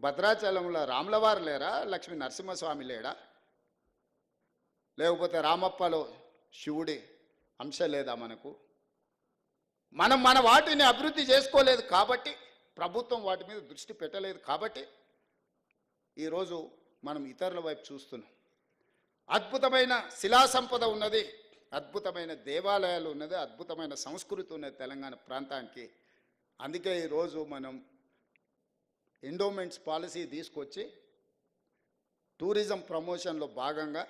భద్రాచలంలో రాములవారు లేరా? లక్ష్మీ నరసింహస్వామి లేడా? లేకపోతే రామప్పలో శివుడి అంశ లేదా? మనం మన వాటిని అభివృద్ధి చేసుకోలేదు కాబట్టి, ప్రభుత్వం వాటి మీద దృష్టి పెట్టలేదు కాబట్టి ఈరోజు మనం ఇతరుల వైపు చూస్తున్నాం. అద్భుతమైన శిలా సంపద ఉన్నది, అద్భుతమైన దేవాలయాలు ఉన్నది, అద్భుతమైన సంస్కృతి ఉన్నది తెలంగాణ ప్రాంతానికి. అందుకే ఈరోజు మనం ఎండోమెంట్స్ పాలసీ తీసుకొచ్చి టూరిజం ప్రమోషన్లో భాగంగా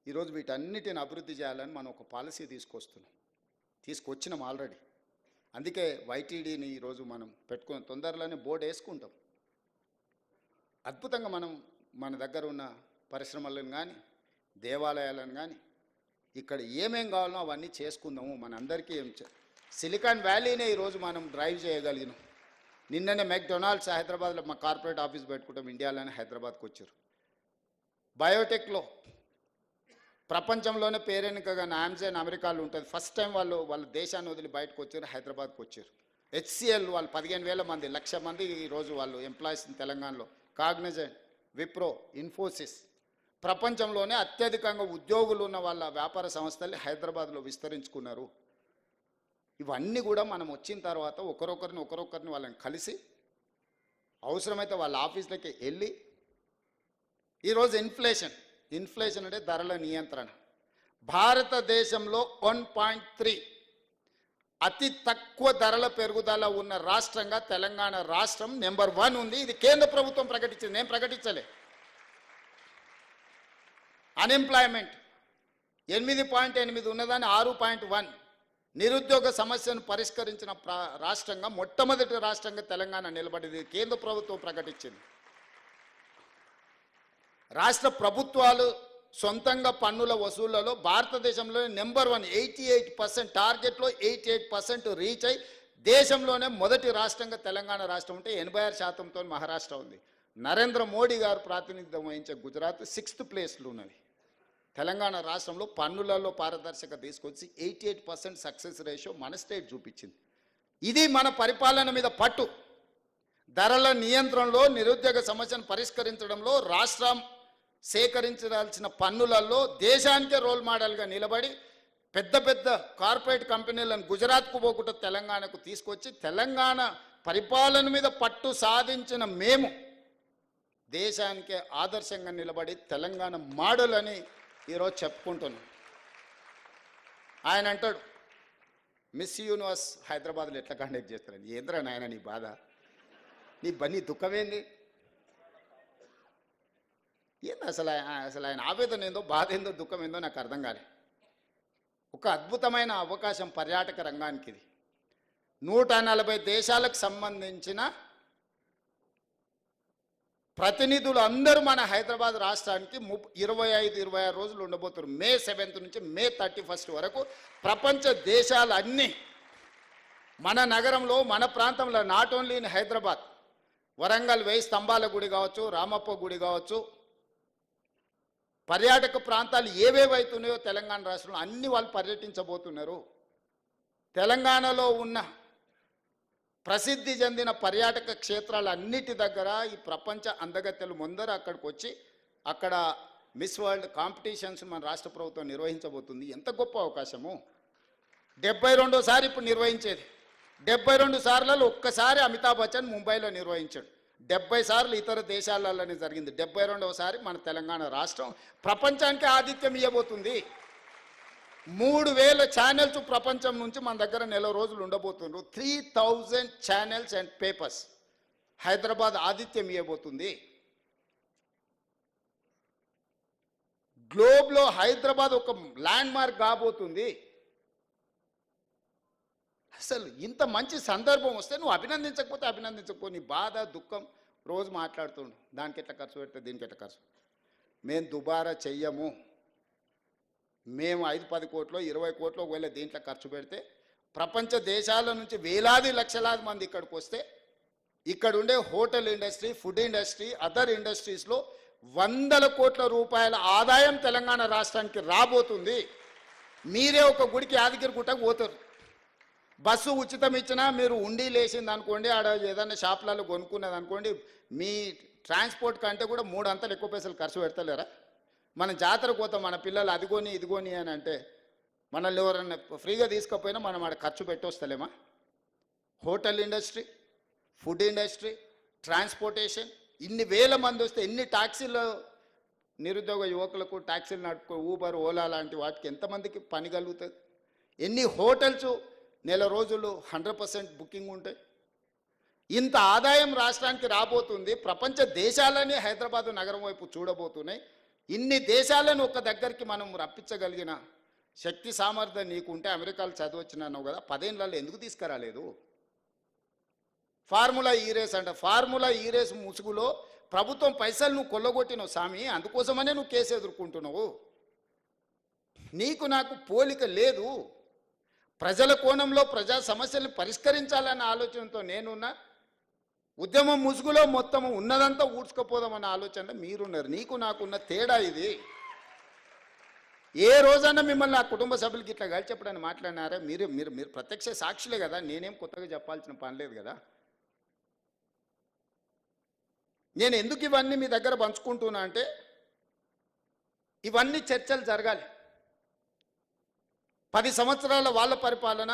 ఈరోజు వీటన్నిటిని అభివృద్ధి చేయాలని మనం ఒక పాలసీ తీసుకొచ్చినాం ఆల్రెడీ. అందుకే వైటీడీని ఈరోజు మనం పెట్టుకుని తొందరలోనే బోర్డు వేసుకుంటాం. అద్భుతంగా మనం మన దగ్గర ఉన్న పరిశ్రమలను కానీ దేవాలయాలను కానీ ఇక్కడ ఏమేం కావాలో అవన్నీ చేసుకుందాము. మనందరికీ సిలికాన్ వ్యాలీనే ఈరోజు మనం డ్రైవ్ చేయగలిగినాం. నిన్ననే మెక్డొనాల్డ్స్ హైదరాబాద్లో మా కార్పొరేట్ ఆఫీస్ పెట్టుకుంటాం, ఇండియాలోనే హైదరాబాద్కి వచ్చారు. బయోటెక్లో ప్రపంచంలోనే పేరెనికగా నామ్జెన్ అమెరికాలో ఉంటుంది. ఫస్ట్ టైం వాళ్ళ దేశాన్ని వదిలి బయటకు వచ్చారు, హైదరాబాద్కి వచ్చారు. హెచ్సిఎల్ వాళ్ళు 15,000 మంది, 1,00,000 మంది ఈరోజు వాళ్ళు ఎంప్లాయీస్ తెలంగాణలో. కాగ్నిజెంట్, విప్రో, ఇన్ఫోసిస్ ప్రపంచంలోనే అత్యధికంగా ఉద్యోగులు ఉన్న వాళ్ళ వ్యాపార సంస్థల్ని హైదరాబాద్లో విస్తరించుకున్నారు. ఇవన్నీ కూడా మనం వచ్చిన తర్వాత ఒకరొకరిని వాళ్ళని కలిసి అవసరమైతే వాళ్ళ ఆఫీసులకి వెళ్ళి ఈరోజు ఇన్ఫ్లేషన్ అంటే ధరల నియంత్రణ. భారతదేశంలో 1.3 అతి తక్కువ ధరల పెరుగుదల ఉన్న రాష్ట్రంగా తెలంగాణ రాష్ట్రం నెంబర్ 1 ఉంది. ఇది కేంద్ర ప్రభుత్వం ప్రకటించింది, నేను ప్రకటించలే. అన్ఎంప్లాయ్మెంట్ 8.8 ఉన్నదాన్ని 6.1. నిరుద్యోగ సమస్యను పరిష్కరించిన రాష్ట్రంగా మొట్టమొదటి రాష్ట్రంగా తెలంగాణ నిలబడింది, కేంద్ర ప్రభుత్వం ప్రకటించింది. రాష్ట్ర ప్రభుత్వాలు సొంతంగా పన్నుల వసూళ్లలో భారతదేశంలోనే నెంబర్ 1, 88%. టార్గెట్లో 88% రీచ్ అయి దేశంలోనే మొదటి రాష్ట్రంగా తెలంగాణ రాష్ట్రం ఉంటే 86%తో మహారాష్ట్ర ఉంది. నరేంద్ర మోడీ గారు ప్రాతినిధ్యం వహించే గుజరాత్ 6th ప్లేస్లో ఉన్నది. తెలంగాణ రాష్ట్రంలో పన్నులలో పారదర్శకత తీసుకొచ్చి 88% సక్సెస్ రేషియో మన స్టేట్ చూపించింది. ఇది మన పరిపాలన మీద పట్టు. ధరల నియంత్రణలో, నిరుద్యోగ సమస్యను పరిష్కరించడంలో, రాష్ట్రం సేకరించాల్సిన పన్నులలో దేశానికే రోల్ మోడల్గా నిలబడి పెద్ద పెద్ద కార్పొరేట్ కంపెనీలను గుజరాత్కు పోకుండా తెలంగాణకు తీసుకొచ్చి తెలంగాణ పరిపాలన మీద పట్టు సాధించిన మేము దేశానికే ఆదర్శంగా నిలబడి తెలంగాణ మోడల్ అని ఈరోజు చెప్పుకుంటున్నాం. ఆయన అంటాడు, మిస్ యూనివర్స్ హైదరాబాద్లో ఎట్లా కండక్ట్ చేస్తారని. ఏంద్రా నాయన నీ బాధ, నీ దుఃఖమేంది? ఏంది అసలు ఆయన ఆవేదన ఏందో, బాధ ఏందో, దుఃఖం ఏందో నాకు అర్థం కాలే. ఒక అద్భుతమైన అవకాశం పర్యాటక రంగానికి ఇది. 140 దేశాలకు సంబంధించిన ప్రతినిధులు అందరూ మన హైదరాబాద్ రాష్ట్రానికి 25-26 రోజులు ఉండబోతున్నారు. మే 7th నుంచి మే 31st వరకు ప్రపంచ దేశాలన్నీ మన నగరంలో, మన ప్రాంతంలో, not only in Hyderabad, Warangal 1000 స్తంభాల గుడి కావచ్చు, రామప్ప గుడి కావచ్చు, పర్యాటక ప్రాంతాలు ఏవేవైతున్నాయో తెలంగాణ రాష్ట్రంలో అన్ని వాళ్ళు పర్యటించబోతున్నారు. తెలంగాణలో ఉన్న ప్రసిద్ధి చెందిన పర్యాటక క్షేత్రాలన్నిటి దగ్గర ఈ ప్రపంచ అందగత్తెలు ముందర అక్కడికి వచ్చి అక్కడ మిస్ వరల్డ్ కాంపిటీషన్స్ మన రాష్ట్ర ప్రభుత్వం నిర్వహించబోతుంది. ఎంత గొప్ప అవకాశము! 72సారి ఇప్పుడు నిర్వహించేది. 72 సార్లలో ఒక్కసారి అమితాబ్ బచ్చన్ ముంబైలో నిర్వహించాడు. 70 సార్లు ఇతర దేశాలలోనే జరిగింది. 72వసారి మన తెలంగాణ రాష్ట్రం ప్రపంచానికి ఆతిథ్యం ఇవ్వబోతుంది. 3000 ఛానల్స్ ప్రపంచం నుంచి మన దగ్గర నెల రోజులు ఉండబోతున్నారు. 3000 ఛానల్స్ అండ్ పేపర్స్ హైదరాబాద్ ఆతిథ్యం ఇవ్వబోతుంది. గ్లోబ్లో హైదరాబాద్ ఒక ల్యాండ్ మార్క్ కాబోతుంది. అసలు ఇంత మంచి సందర్భం వస్తే నువ్వు అభినందించకపో, నీ బాధ దుఃఖం రోజు మాట్లాడుతుండు. దానికి ఎట్లా ఖర్చు పెడితే దీనికి ఎట్లా ఖర్చు. మేము దుబారా చెయ్యము. మేము 5-10 కోట్లు 20 కోట్లు ఒకవేళ దీంట్లో ఖర్చు పెడితే ప్రపంచ దేశాల నుంచి వేలాది లక్షలాది మంది ఇక్కడికి వస్తే ఇక్కడ ఉండే hotel industry, food industry, other ఇండస్ట్రీస్లో 100 కోట్ల రూపాయల ఆదాయం తెలంగాణ రాష్ట్రానికి రాబోతుంది. మీరే ఒక గుడికి యాదగిరి గుట్టకు పోతారు, బస్సు ఉచితం ఇచ్చినా మీరు ఉండి లేచింది అనుకోండి, ఆడ ఏదైనా షాపులలో కొనుక్కున్నది అనుకోండి, మీ ట్రాన్స్పోర్ట్ కంటే కూడా 3 అంతలు ఎక్కువ పైసలు ఖర్చు పెడతలేరా? మనం జాతరకు పోతాం, మన పిల్లలు అదిగోని ఇదిగోని అని అంటే మనల్ని ఎవరన్నా ఫ్రీగా తీసుకపోయినా మనం ఆడ ఖర్చు పెట్టొస్తలేమా? Hotel industry, food industry, transportation, ఇన్ని వేల మంది వస్తే ఎన్ని ట్యాక్సీలు, నిరుద్యోగ యువకులకు ట్యాక్సీలు నడుపుకో, ఊబర్, ఓలా లాంటి వాటికి ఎంతమందికి పని కలుగుతుంది? ఎన్ని హోటల్స్ నెల రోజులు 100% బుకింగ్ ఉంటాయి? ఇంత ఆదాయం రాష్ట్రానికి రాబోతుంది. ప్రపంచ దేశాలని హైదరాబాద్ నగరం వైపు చూడబోతున్నాయి. ఇన్ని దేశాలను ఒక దగ్గరికి మనం రప్పించగలిగిన శక్తి సామర్థ్యం నీకుంటే, అమెరికాలో చదివచ్చినావు కదా, 10 ఏళ్ళలో ఎందుకు తీసుకురాలేదు? ఫార్ములా ఈ రేస్ అంట. ఫార్ములా ఈ రేస్ ముసుగులో ప్రభుత్వం పైసలు నువ్వు కొల్లగొట్టినావు స్వామి, అందుకోసమనే నువ్వు కేసు ఎదుర్కొంటున్నావు. నీకు నాకు పోలిక లేదు. ప్రజల కోణంలో ప్రజా సమస్యలను పరిష్కరించాలన్న ఆలోచనతో నేనున్నా. ఉద్యమం ముసుగులో మొత్తం ఉన్నదంతా ఊడ్చుకపోదామన్న ఆలోచనలో మీరున్నారు. నీకు నాకున్న తేడా ఇది. ఏ రోజన్నా మిమ్మల్ని ఆ కుటుంబ సభ్యులకి ఇట్లా కలిసి చెప్పడానికి మాట్లాడినారా? మీరు మీరు మీరు ప్రత్యక్ష సాక్షులే కదా, నేనేం కొత్తగా చెప్పాల్సిన పని లేదు కదా. నేను ఎందుకు ఇవన్నీ మీ దగ్గర పంచుకుంటున్నా అంటే, ఇవన్నీ చర్చలు జరగాలి. 10 సంవత్సరాల వాళ్ళ పరిపాలన,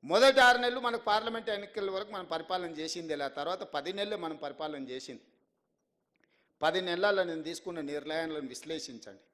మొదటి 6 నెలలు మనకు పార్లమెంట్ ఎన్నికల వరకు మనం పరిపాలన చేసింది. ఇలా తర్వాత 10 నెలలు మనం పరిపాలన చేసింది. 10 నెలల్లో నేను తీసుకున్న నిర్ణయాలను విశ్లేషించండి.